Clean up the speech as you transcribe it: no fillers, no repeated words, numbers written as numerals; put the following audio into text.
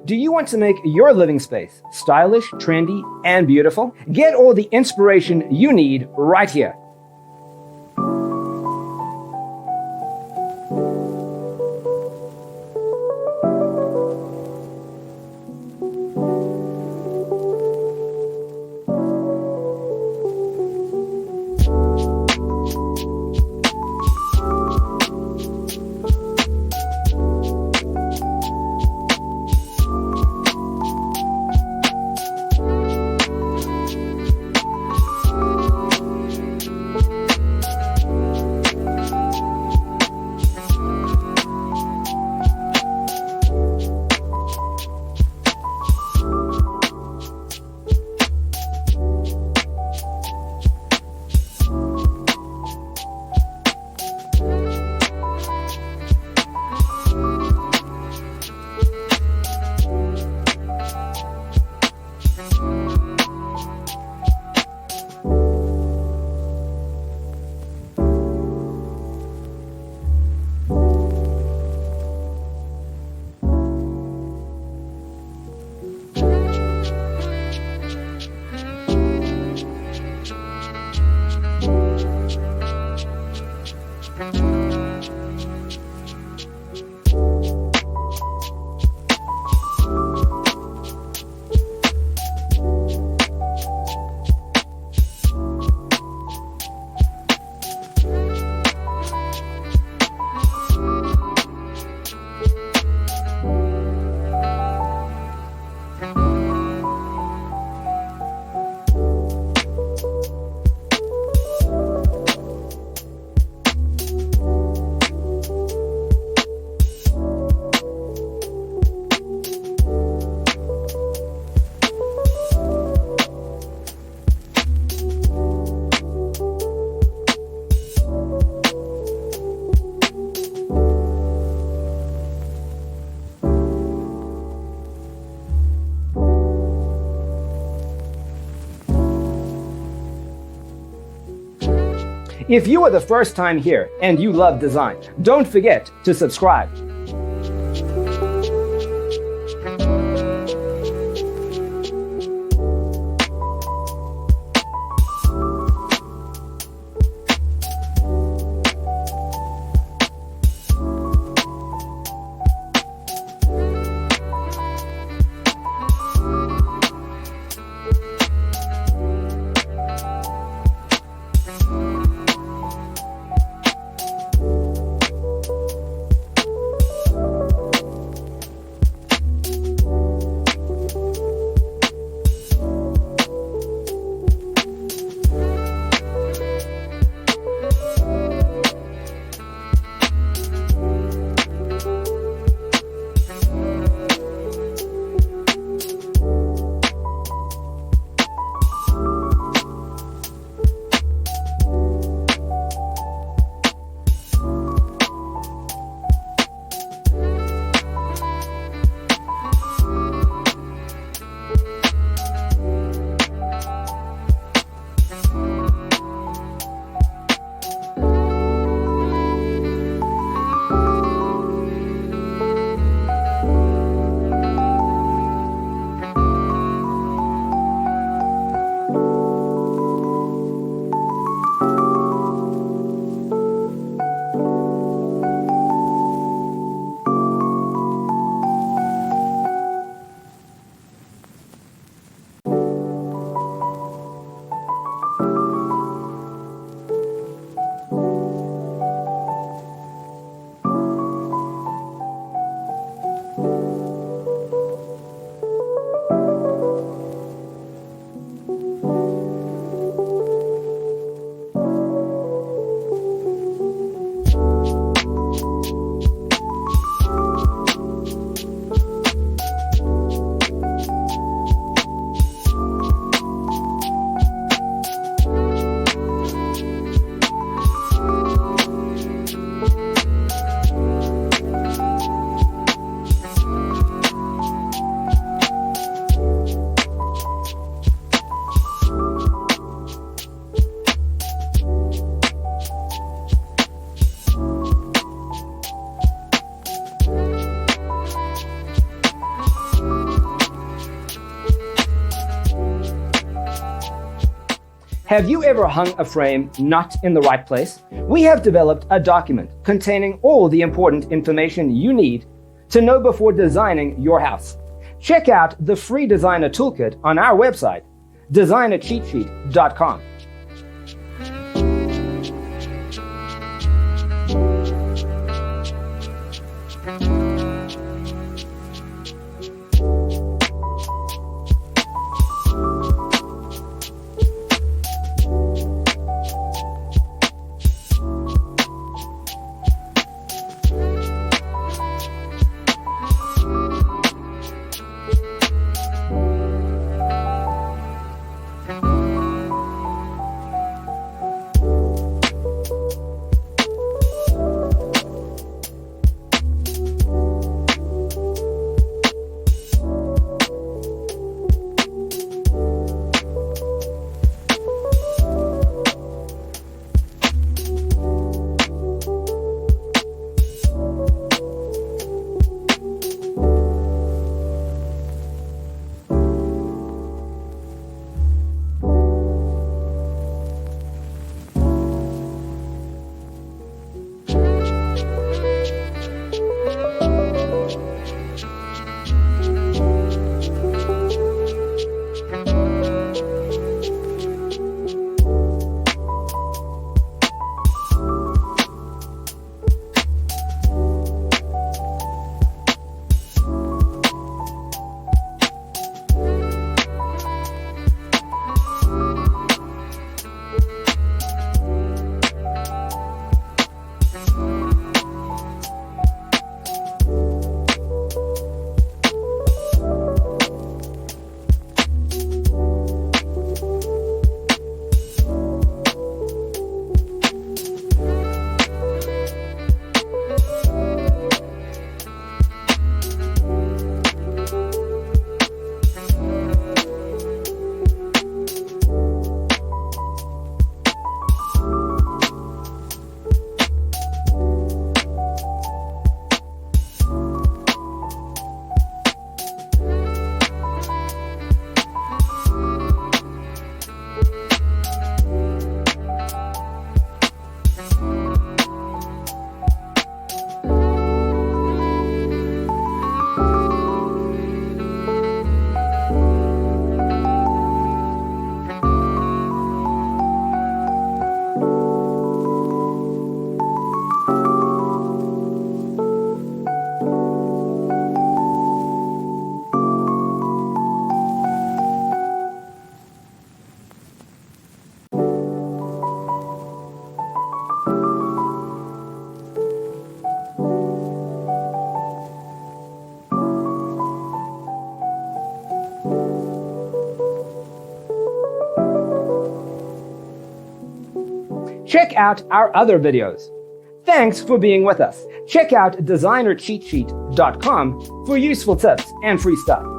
Do you want to make your living space stylish, trendy, and beautiful? Get all the inspiration you need right here. If you are the first time here and you love design, don't forget to subscribe. Have you ever hung a frame not in the right place? We have developed a document containing all the important information you need to know before designing your house. Check out the free designer toolkit on our website, designercheatsheet.com. Check out our other videos. Thanks for being with us. Check out designercheatsheet.com for useful tips and free stuff.